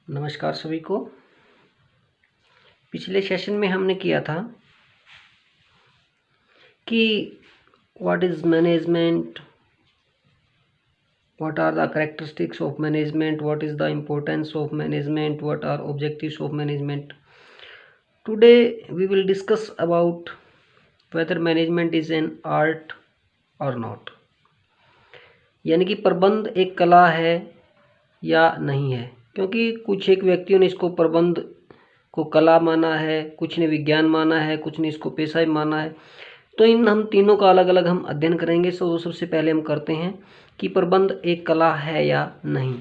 नमस्कार सभी को। पिछले सेशन में हमने किया था कि what is management, what are the characteristics of management, what is the importance of management, what are objectives of management. Today we will discuss about whether management is an art or not, यानी कि प्रबंध एक कला है या नहीं है। क्योंकि कुछ एक व्यक्तियों ने इसको प्रबंध को कला माना है, कुछ ने विज्ञान माना है, कुछ ने इसको पेशा माना है। तो इन हम तीनों का अलग अलग हम अध्ययन करेंगे। सबसे पहले हम करते हैं कि प्रबंध एक कला है या नहीं।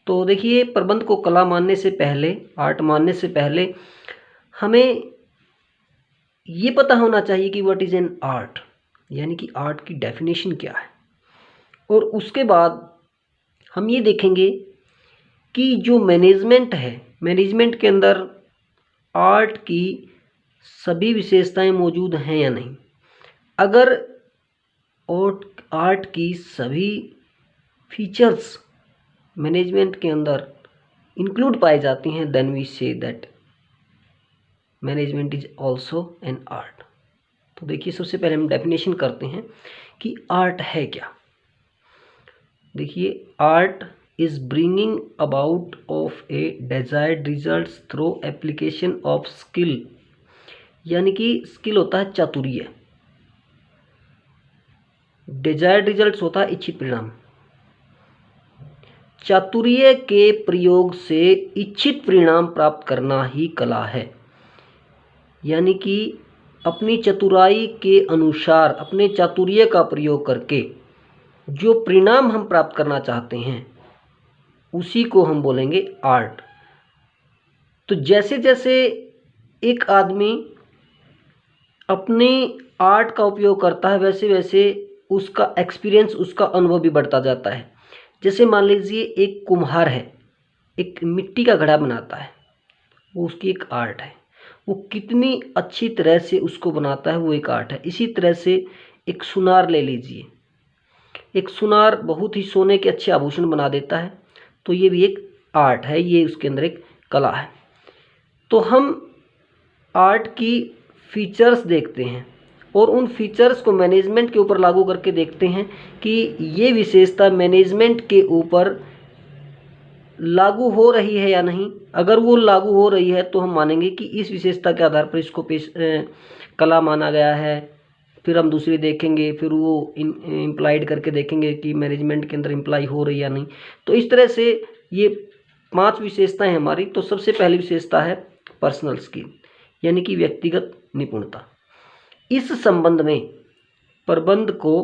तो देखिए, प्रबंध को कला मानने से पहले, आर्ट मानने से पहले हमें ये पता होना चाहिए कि व्हाट इज एन आर्ट, यानी कि आर्ट की डेफिनेशन क्या है। और उसके बाद हम ये देखेंगे कि जो मैनेजमेंट है, मैनेजमेंट के अंदर आर्ट की सभी विशेषताएं मौजूद हैं या नहीं। अगर आर्ट की सभी फीचर्स मैनेजमेंट के अंदर इंक्लूड पाई जाती हैं, then we say that management is also an art. तो देखिए, सबसे पहले हम डेफिनेशन करते हैं कि आर्ट है क्या। देखिए, art is bringing about of a desired results through application of skill, यानी कि स्किल होता है चातुर्य, डिजायर्ड रिजल्ट्स होता है इच्छित परिणाम। चातुर्य के प्रयोग से इच्छित परिणाम प्राप्त करना ही कला है, यानी कि अपनी चतुराई के अनुसार, अपने चातुर्य का प्रयोग करके जो परिणाम हम प्राप्त करना चाहते हैं उसी को हम बोलेंगे आर्ट। तो जैसे जैसे एक आदमी अपने आर्ट का उपयोग करता है, वैसे वैसे उसका एक्सपीरियंस, उसका अनुभव भी बढ़ता जाता है। जैसे मान लीजिए एक कुम्हार है, एक मिट्टी का घड़ा बनाता है, वो उसकी एक आर्ट है। वो कितनी अच्छी तरह से उसको बनाता है, वो एक आर्ट है। इसी तरह से एक सुनार ले लीजिए, एक सुनार बहुत ही सोने के अच्छे आभूषण बना देता है, तो ये भी एक आर्ट है, ये उसके अंदर एक कला है। तो हम आर्ट की फीचर्स देखते हैं और उन फीचर्स को मैनेजमेंट के ऊपर लागू करके देखते हैं कि ये विशेषता मैनेजमेंट के ऊपर लागू हो रही है या नहीं। अगर वो लागू हो रही है तो हम मानेंगे कि इस विशेषता के आधार पर इसको कला माना गया है। फिर हम दूसरी देखेंगे, फिर वो इम्प्लाइड करके देखेंगे कि मैनेजमेंट के अंदर इम्प्लाई हो रही या नहीं। तो इस तरह से ये 5 विशेषताएं हमारी। तो सबसे पहली विशेषता है पर्सनल स्किल, यानी कि व्यक्तिगत निपुणता। इस संबंध में प्रबंध को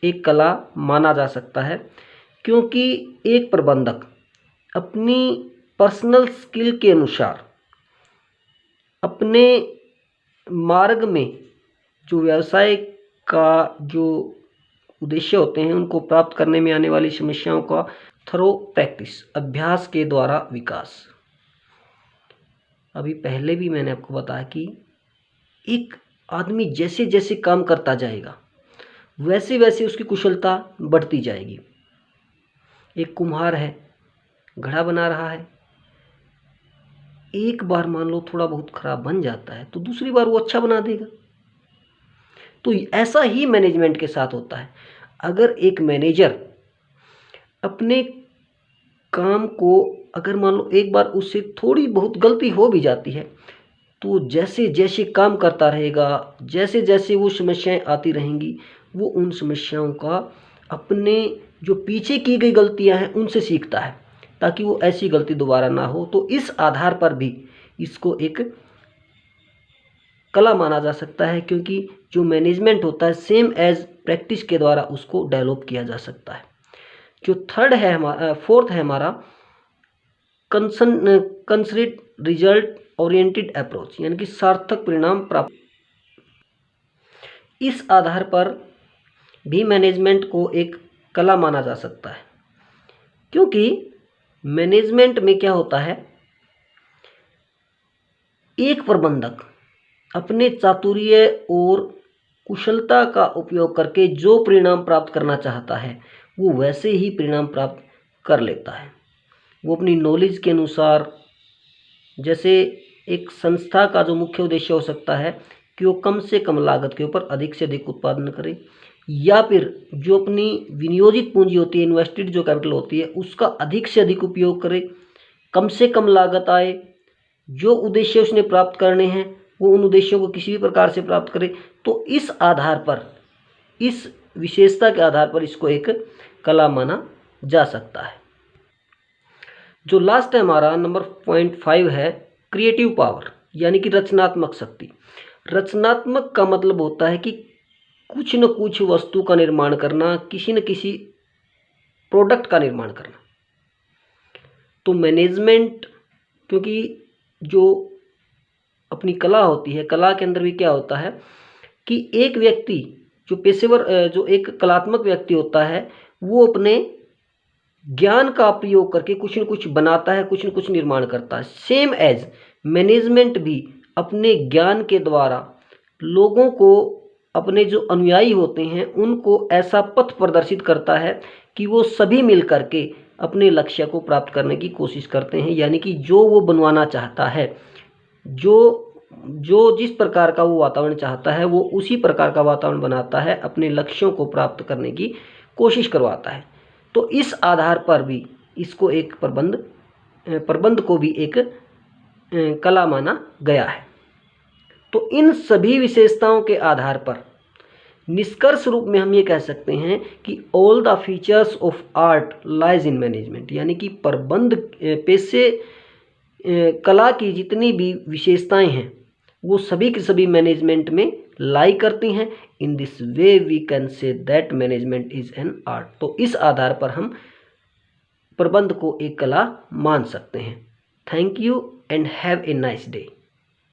एक कला माना जा सकता है, क्योंकि एक प्रबंधक अपनी पर्सनल स्किल के अनुसार अपने मार्ग में जो व्यवसाय का जो उद्देश्य होते हैं उनको प्राप्त करने में आने वाली समस्याओं का थरो प्रैक्टिस, अभ्यास के द्वारा विकास। अभी पहले भी मैंने आपको बताया कि एक आदमी जैसे जैसे काम करता जाएगा वैसे वैसे उसकी कुशलता बढ़ती जाएगी। एक कुम्हार है, घड़ा बना रहा है, एक बार मान लो थोड़ा बहुत खराब बन जाता है तो दूसरी बार वो अच्छा बना देगा। तो ऐसा ही मैनेजमेंट के साथ होता है। अगर एक मैनेजर अपने काम को, अगर मान लो एक बार उससे थोड़ी बहुत गलती हो भी जाती है, तो जैसे जैसे काम करता रहेगा, जैसे जैसे वो समस्याएं आती रहेंगी, वो उन समस्याओं का अपने जो पीछे की गई गलतियां हैं उनसे सीखता है, ताकि वो ऐसी गलती दोबारा ना हो। तो इस आधार पर भी इसको एक कला माना जा सकता है, क्योंकि जो मैनेजमेंट होता है सेम एज प्रैक्टिस के द्वारा उसको डेवलप किया जा सकता है। जो फोर्थ है हमारा कंसर्ट रिजल्ट ओरिएंटेड अप्रोच, यानी कि सार्थक परिणाम प्राप्त। इस आधार पर भी मैनेजमेंट को एक कला माना जा सकता है, क्योंकि मैनेजमेंट में क्या होता है, एक प्रबंधक अपने चातुर्य और कुशलता का उपयोग करके जो परिणाम प्राप्त करना चाहता है वो वैसे ही परिणाम प्राप्त कर लेता है। वो अपनी नॉलेज के अनुसार, जैसे एक संस्था का जो मुख्य उद्देश्य हो सकता है कि वो कम से कम लागत के ऊपर अधिक से अधिक उत्पादन करे, या फिर जो अपनी विनियोजित पूंजी होती है, इन्वेस्टेड जो कैपिटल होती है, उसका अधिक से अधिक उपयोग करे, कम से कम लागत आए, जो उद्देश्य उसने प्राप्त करने हैं वो उन उद्देश्यों को किसी भी प्रकार से प्राप्त करे। तो इस आधार पर, इस विशेषता के आधार पर इसको एक कला माना जा सकता है। जो लास्ट है हमारा नंबर 5 है क्रिएटिव पावर, यानी कि रचनात्मक शक्ति। रचनात्मक का मतलब होता है कि कुछ न कुछ वस्तु का निर्माण करना, किसी न किसी प्रोडक्ट का निर्माण करना। तो मैनेजमेंट, क्योंकि जो अपनी कला होती है, कला के अंदर भी क्या होता है कि एक व्यक्ति जो पेशेवर, जो एक कलात्मक व्यक्ति होता है, वो अपने ज्ञान का प्रयोग करके कुछ न कुछ बनाता है, कुछ न कुछ निर्माण करता है। सेम एज मैनेजमेंट भी अपने ज्ञान के द्वारा लोगों को, अपने जो अनुयायी होते हैं उनको ऐसा पथ प्रदर्शित करता है कि वो सभी मिल करके अपने लक्ष्य को प्राप्त करने की कोशिश करते हैं। यानी कि जो वो बनवाना चाहता है, जो जिस प्रकार का वो वातावरण चाहता है, वो उसी प्रकार का वातावरण बनाता है, अपने लक्ष्यों को प्राप्त करने की कोशिश करवाता है। तो इस आधार पर भी इसको एक प्रबंध को भी एक कला माना गया है। तो इन सभी विशेषताओं के आधार पर निष्कर्ष रूप में हम ये कह सकते हैं कि all the features of art lies in management, यानी कि प्रबंध पेशे कला की जितनी भी विशेषताएं हैं वो सभी की सभी मैनेजमेंट में लाई करती हैं। In this way we can say that management is an art. तो इस आधार पर हम प्रबंध को एक कला मान सकते हैं। Thank you and have a nice day.